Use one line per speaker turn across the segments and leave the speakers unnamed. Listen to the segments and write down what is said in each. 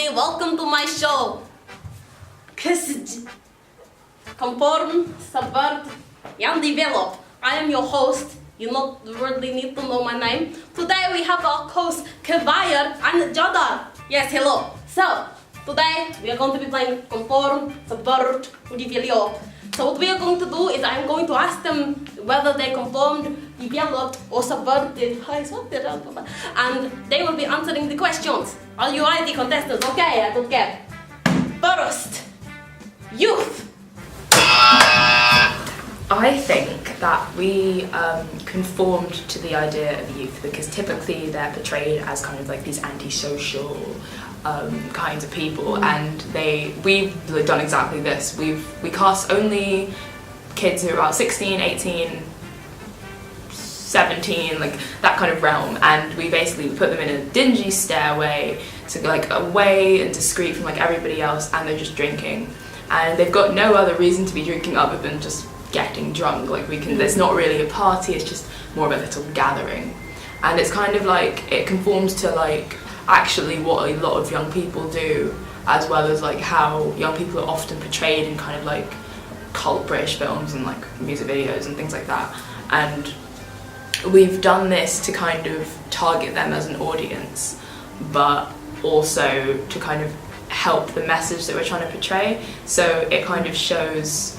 everybody, welcome to my show. Conform, subvert, and develop. I am your host. You not really need to know my name. Today we have our hosts Kevayer and Jadar. Yes, hello. So, today we are going to be playing Conform, Subvert, Develop. So what we are going to do is I'm going to ask them whether they conformed, developed or subverted. And they will be answering the questions. Are you ready, contestants? Okay, I don't care. First, youth.
I think that we conformed to the idea of youth because typically they're portrayed as kind of like these antisocial kinds of people, and we've done exactly this. We cast only kids who are about 16, 18, 17, like that kind of realm, and we basically put them in a dingy stairway to like away and discreet from like everybody else, and they're just drinking, and they've got no other reason to be drinking other than just getting drunk. Like there's not really a party, it's just more of a little gathering, and it's kind of like it conforms to like actually what a lot of young people do, as well as like how young people are often portrayed in kind of like cult British films and like music videos and things like that. And we've done this to kind of target them as an audience, but also to kind of help the message that we're trying to portray. So it kind of shows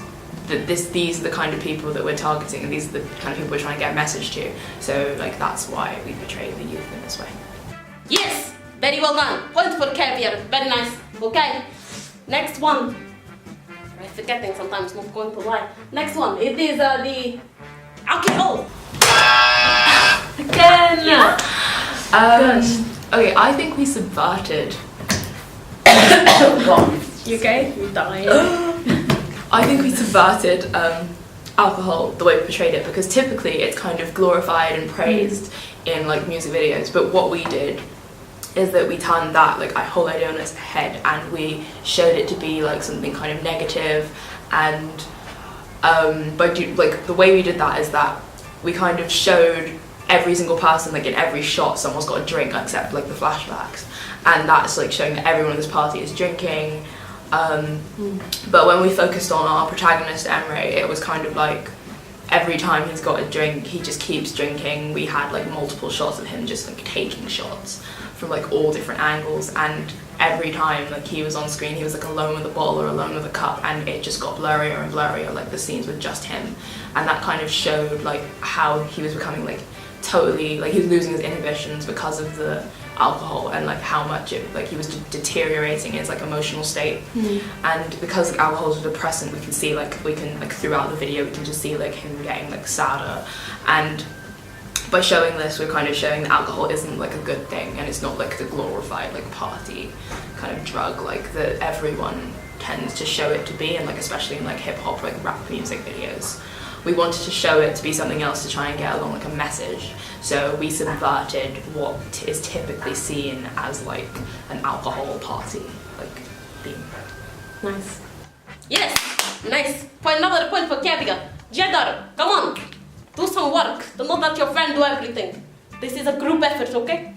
that these are the kind of people that we're targeting, and these are the kind of people we're trying to get a message to. So like that's why we portray the youth in this way.
Yes, very well done. Point for Kevayer. Very nice. Okay. Next one. I'm forgetting sometimes, not going to lie. Next one. It is the alcohol.
Again. Yeah. Okay, I think we subverted. You okay?
You're dying.
I think we subverted alcohol the way we portrayed it, because typically it's kind of glorified and praised in like music videos, but what we did is that we turned that like a whole idea on its head, and we showed it to be like something kind of negative. And the way we did that is that we kind of showed every single person, like in every shot someone's got a drink except like the flashbacks, and that's like showing that everyone in this party is drinking. But when we focused on our protagonist Emre, it was kind of like every time he's got a drink he just keeps drinking. We had like multiple shots of him just like taking shots from like all different angles, and every time like he was on screen he was like alone with a bottle or alone with a cup, and it just got blurrier and blurrier, like the scenes with just him. And that kind of showed like how he was becoming like totally, like he was losing his inhibitions because of the alcohol, and like how much it, like he was deteriorating his like emotional state. And because like, alcohol is a depressant, we can see like throughout the video we can just see like him getting like sadder. And by showing this, we're kind of showing that alcohol isn't like a good thing, and it's not like the glorified like party kind of drug like that everyone tends to show it to be, and like especially in like hip hop, like rap music videos. We wanted to show it to be something else, to try and get along like a message. So we subverted what is typically seen as like an alcohol party like theme.
Nice. Yes, nice. Another point for Kevayer. Jadar, come on. Do some work. Don't let your friend do everything. This is a group effort, okay?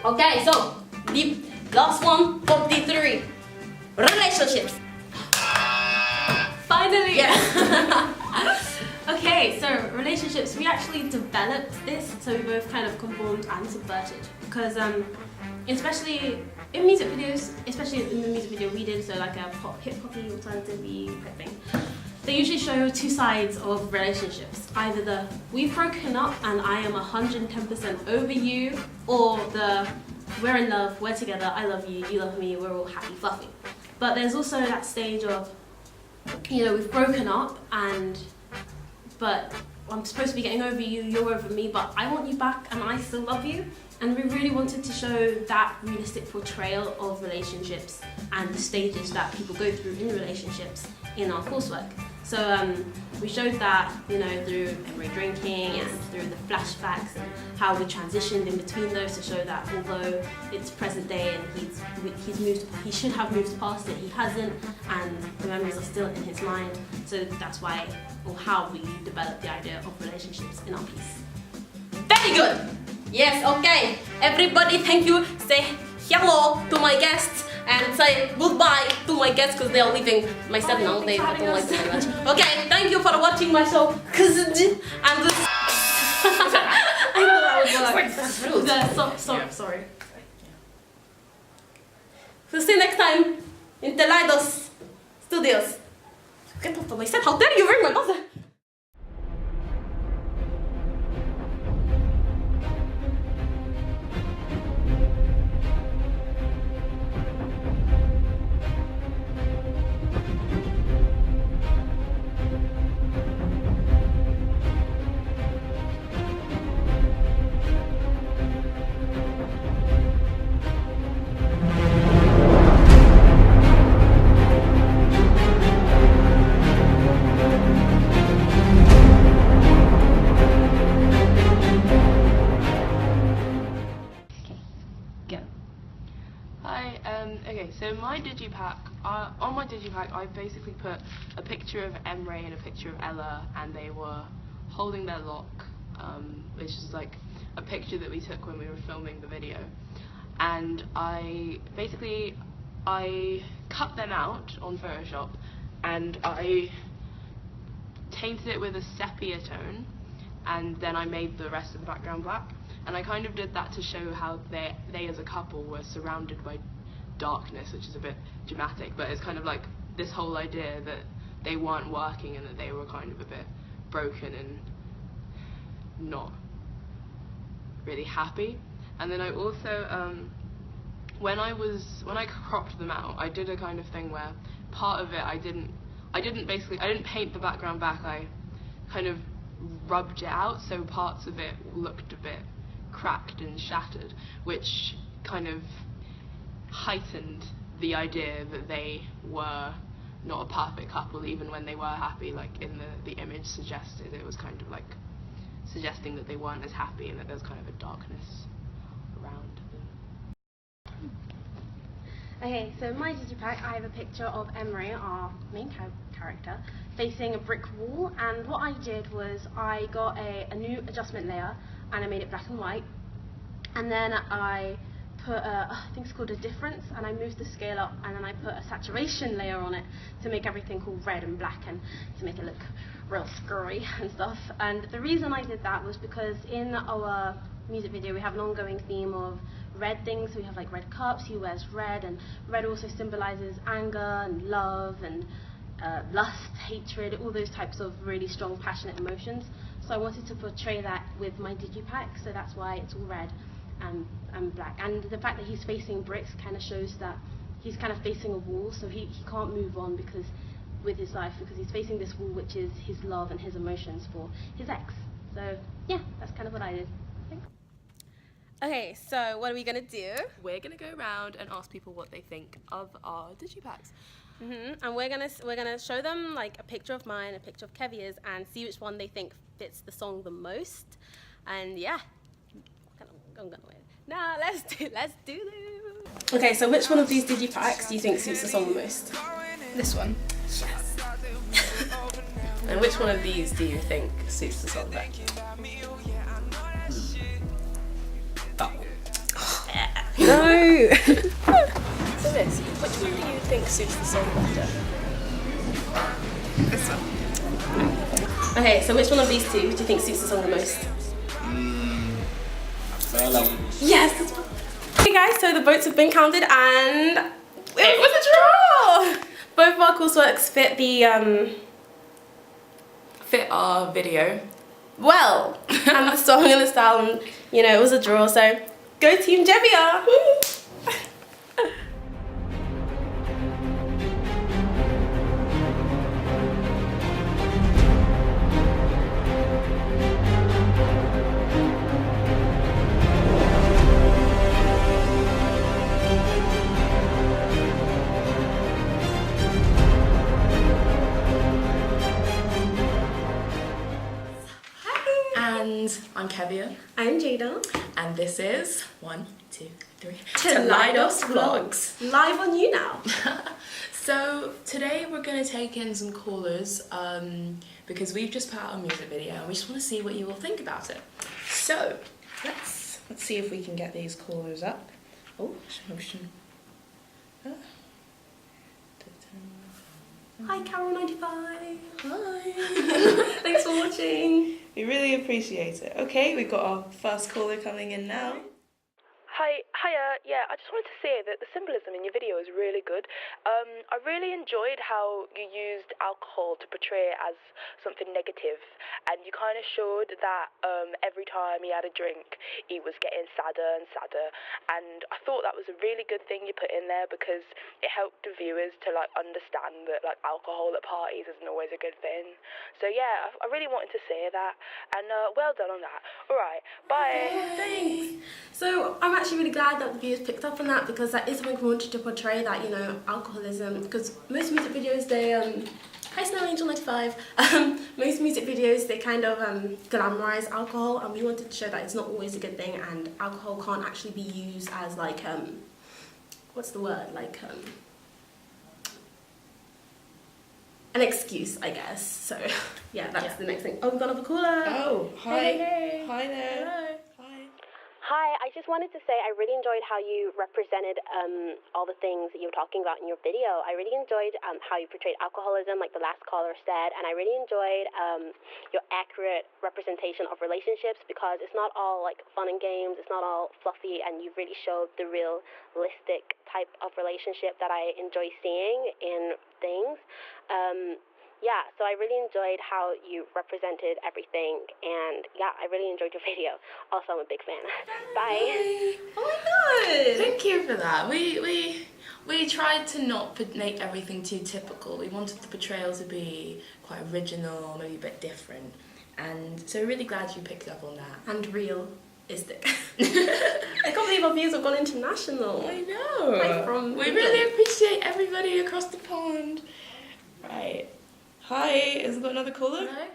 Okay, so the last one, 43. Relationships.
Finally!
Yeah.
Okay, so relationships, we actually developed this, so we both kind of conformed and subverted. Because especially in music videos, especially in the music video we did, so like a hip-hoppy, alternative-y type thing, they usually show two sides of relationships. Either the we've broken up and I am 110% over you, or the we're in love, we're together, I love you, you love me, we're all happy fluffy. But there's also that stage of, you know, we've broken up but I'm supposed to be getting over you, you're over me, but I want you back and I still love you. And we really wanted to show that realistic portrayal of relationships and the stages that people go through in relationships in our coursework. So we showed that, you know, through Emre drinking and through the flashbacks, and how we transitioned in between those to show that although it's present day and he should have moved past it, he hasn't, and the memories are still in his mind. So that's why, or how we developed the idea of relationships in our piece.
Very good. Yes, okay. Everybody, thank you. Say hello to my guests. and say goodbye to my guests because they are leaving. Myself now, they don't like them very much. Okay, thank you for watching my show. And this. I know that was rude.
Sorry.
We'll see you next time in Teleidos Studios. Get off of my set. How dare you ring my buzzer?
Okay, so my digipack, on my digipack I basically put a picture of Emre and a picture of Ella, and they were holding their lock, which is like a picture that we took when we were filming the video. And I cut them out on Photoshop and I tainted it with a sepia tone, and then I made the rest of the background black. And I kind of did that to show how they as a couple were surrounded by darkness, which is a bit dramatic, but it's kind of like this whole idea that they weren't working and that they were kind of a bit broken and not really happy. And then I also, when I cropped them out, I did a kind of thing where part of it I didn't paint the background back, I kind of rubbed it out, so parts of it looked a bit cracked and shattered, which kind of heightened the idea that they were not a perfect couple even when they were happy, like in the image suggested. It was kind of like suggesting that they weren't as happy and that there's kind of a darkness around them.
Okay, so my digipack, I have a picture of Emre, our main character, facing a brick wall, and what I did was I got a new adjustment layer and I made it black and white, and then I put I think it's called a difference, and I moved the scale up, and then I put a saturation layer on it to make everything all red and black and to make it look real scurry and stuff. And the reason I did that was because in our music video we have an ongoing theme of red things. We have like red cups, he wears red, and red also symbolizes anger and love and lust, hatred, all those types of really strong passionate emotions. So I wanted to portray that with my digipack, so that's why it's all red and black. And the fact that he's facing bricks kind of shows that he's kind of facing a wall, so he can't move on because with his life, because he's facing this wall which is his love and his emotions for his ex. So yeah, that's kind of what I did. Thanks.
Okay, so what are we gonna do?
We're gonna go around and ask people what they think of our digipacks.
And we're gonna show them like a picture of mine, a picture of Kevia's, and see which one they think fits the song the most. And yeah, I'm gonna win. Now let's do this. Okay, so which one of these digipacks do you think suits the song the most?
This one.
Yes. And which one of these do you think suits the song better?
That one.
No.
So this, which one do you think suits the song better?
This one.
Okay, so which one of these two do you think suits the song the most? Yes, this one. Okay guys, so the votes have been counted and it was a draw! Both of our courseworks fit the
Fit our video.
well, and the song and the style, and you know, it was a draw, so go Team Jevia!
And I'm Kevia.
I'm Jada.
And this is 1, 2, 3
Teleidos Vlogs. Live on you now.
So today we're going to take in some callers because we've just put out a music video and we just want to see what you all think about it. So
Let's see if we can get these callers up. Oh, motion.
Hi, Carol95.
Hi.
Thanks for watching.
We really appreciate it. Okay, we've got our first caller coming in now.
Hiya. Yeah, I just wanted to say that the symbolism in your video is really good. I really enjoyed how you used alcohol to portray it as something negative, and you kind of showed that every time he had a drink, he was getting sadder and sadder. And I thought that was a really good thing you put in there because it helped the viewers to like understand that like alcohol at parties isn't always a good thing. So yeah, I really wanted to say that, and well done on that. All right, bye.
Thanks. So I'm actually really glad that the viewers picked up on that because that is something we wanted to portray, that, you know, alcoholism, because most music videos, they, hi Snow Angel 95, most music videos, they kind of glamorize alcohol, and we wanted to show that it's not always a good thing, and alcohol can't actually be used as like, what's the word, like, an excuse, I guess. So yeah, that's the next thing. Oh, we've got another caller.
Oh, hi.
Hey.
Hi there.
Hello.
Hi.
Hi, I just wanted to say I really enjoyed how you represented all the things that you were talking about in your video. I really enjoyed how you portrayed alcoholism, like the last caller said, and I really enjoyed your accurate representation of relationships because it's not all like fun and games, it's not all fluffy, and you really showed the realistic type of relationship that I enjoy seeing in things. Yeah, so I really enjoyed how you represented everything, and yeah, I really enjoyed your video. Also, I'm a big fan. Bye.
Oh my god.
Thank you for that. We tried to not make everything too typical. We wanted the portrayal to be quite original, maybe a bit different, and so really glad you picked up on that.
And realistic. I can't believe our views have gone international.
I know.
Right from
we really appreciate everybody across the pond. Right.
Hi, has got another caller?
Hello?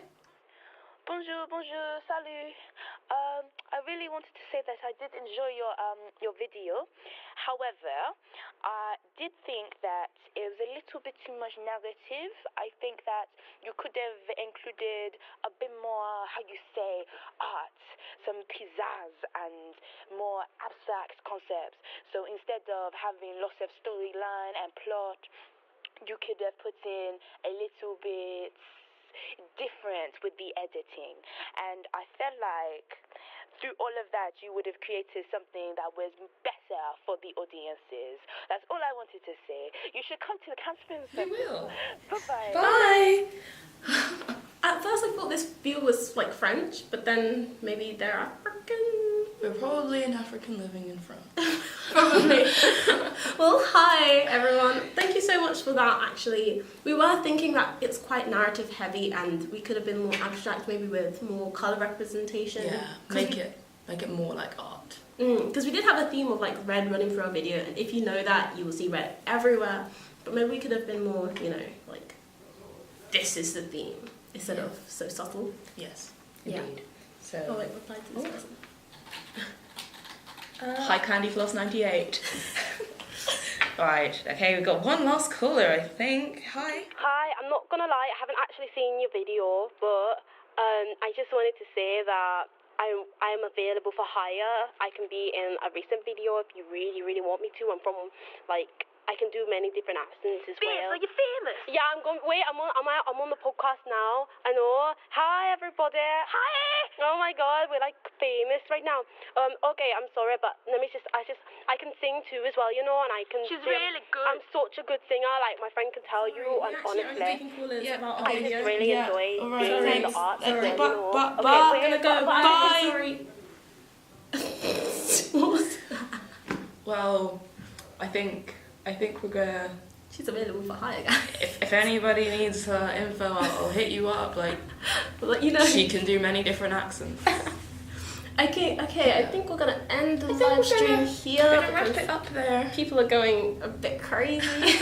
Bonjour, salut. I really wanted to say that I did enjoy your video. However, I did think that it was a little bit too much negative. I think that you could have included a bit more, how you say, art, some pizzazz and more abstract concepts. So instead of having lots of storyline and plot, you could have put in a little bit different with the editing, and I felt like through all of that you would have created something that was better for the audiences. That's all I wanted to say. You should come to the Caspian Center.
We will.
Bye-bye.
Bye. At first I thought this view was like French, but then maybe they're African.
We're probably an African living in France.
Probably. Well, hi everyone. Thank you so much for that. Actually, we were thinking that it's quite narrative heavy, and we could have been more abstract, maybe with more color representation.
Yeah, make it more like art.
Because we did have a theme of like red running through our video, and if you know that, you will see red everywhere. But maybe we could have been more, you know, like this is the theme instead of so subtle.
Yes,
Yeah.
indeed. So.
Oh wait, reply to this person.
Hi, Candyfloss98. Right, okay, we've got one last caller, I think. Hi.
Hi, I'm not gonna lie, I haven't actually seen your video, but I just wanted to say that I'm available for hire. I can be in a recent video if you really want me to. I'm from like, I can do many different accents as well.
Are you famous?
Yeah, I'm going. Wait, I'm on the podcast now. I know. Hi everybody.
Hi!
Oh my God, we're like famous right now. Okay, I'm sorry, but let me I can sing too as well, you know, and I can.
She's
sing.
really good.
I'm such a good singer, like my friend can tell you, and honestly.
Yeah,
About our
I just
video.
really
Yeah,
enjoy
all right,
doing
thanks.
the art.
Sorry,
you know.
but-
Okay,
but-
wait,
Gonna go.
bye.
Bye.
Sorry. What was that?
Well, I think we're gonna.
She's available for hire, guys.
If anybody needs her info, I'll hit you up. Like,
We'll let you know.
she can do many different accents.
Okay. I think we're gonna end the
I think
live
we're
stream
gonna-
here.
We're gonna wrap
because
it up there.
People are going a bit crazy.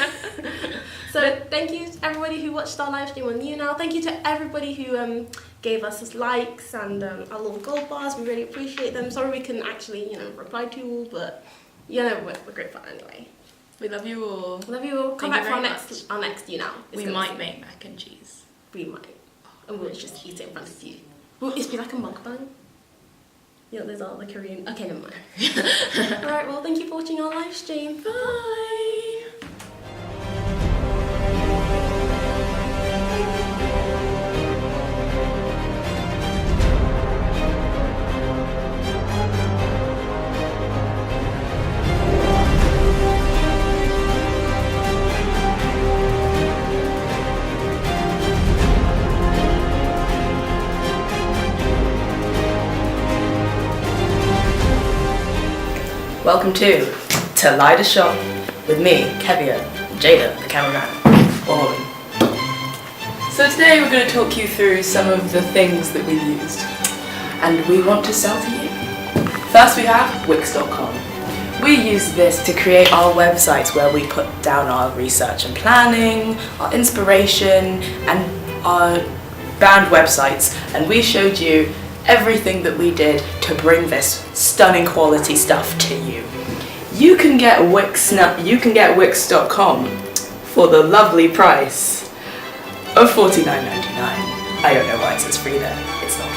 So thank you to everybody who watched our live stream on YouNow. Thank you to everybody who gave us likes and our little gold bars. We really appreciate them. Sorry we couldn't actually, you know, reply to you all, but you know we're grateful anyway.
We love you all.
Love you all. Come
Thank
back
you
for
very
our next YouNow. It's
We
gonna
might
be-
make mac and cheese.
We might. And we'll just eat it in front of you. Will it be like a mukbang? You know, there's all the Korean. Okay, never mind. Alright, well, thank you for watching our live stream. Bye!
Welcome to Light a Shot with me, Kevia, Jada, the cameraman, or woman. So today we're going to talk you through some of the things that we've used and we want to sell to you. First we have Wix.com. We use this to create our websites where we put down our research and planning, our inspiration and our band websites, and we showed you everything that we did to bring this stunning quality stuff to you. You can get Wix.com for the lovely price of $49.99. I don't know why it says free there. It's not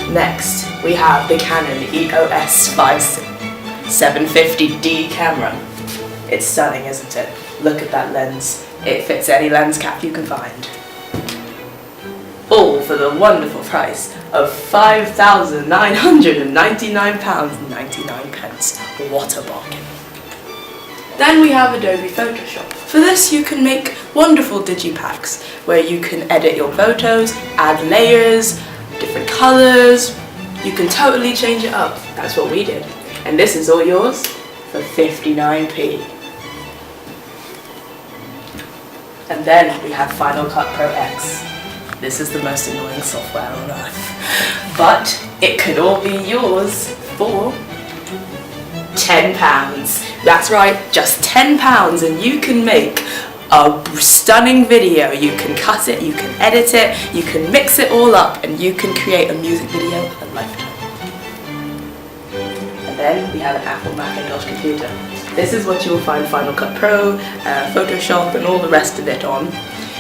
free. Next, we have the Canon EOS 750D camera. It's stunning, isn't it? Look at that lens. It fits any lens cap you can find. All for the wonderful price of £5,999.99. What a bargain. Then we have Adobe Photoshop. For this you can make wonderful digipacks where you can edit your photos, add layers, different colours. You can totally change it up. That's what we did. And this is all yours for 59p. And then we have Final Cut Pro X. This is the most annoying software on earth. But it could all be yours for £10. That's right, just £10 and you can make a stunning video. You can cut it, you can edit it, you can mix it all up and you can create a music video a lifetime. And then we have an Apple Macintosh computer. This is what you will find Final Cut Pro, Photoshop and all the rest of it on.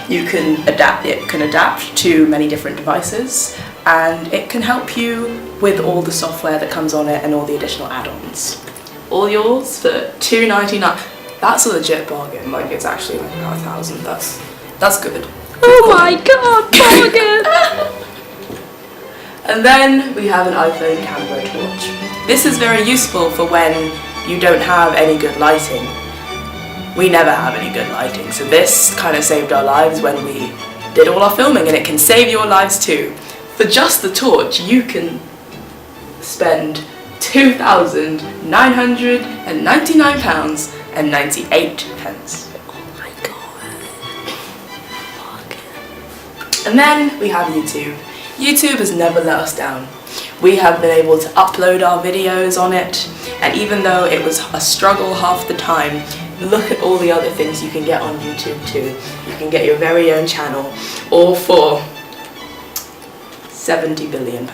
You can adapt, it can adapt to many different devices and it can help you with all the software that comes on it and all the additional add-ons. All yours for $299. That's a legit bargain, like it's actually like about $1,000, that's good.
Oh my god, bargain!
And then we have an iPhone camera torch. This is very useful for when you don't have any good lighting. We never have any good lighting, so this kind of saved our lives when we did all our filming, and it can save your lives too. For just the torch, you can spend £2,999.98. Oh my god. And then we have YouTube. YouTube has never let us down. We have been able to upload our videos on it, and even though it was a struggle half the time, look at all the other things you can get on YouTube too. You can get your very own channel, all for £70 billion.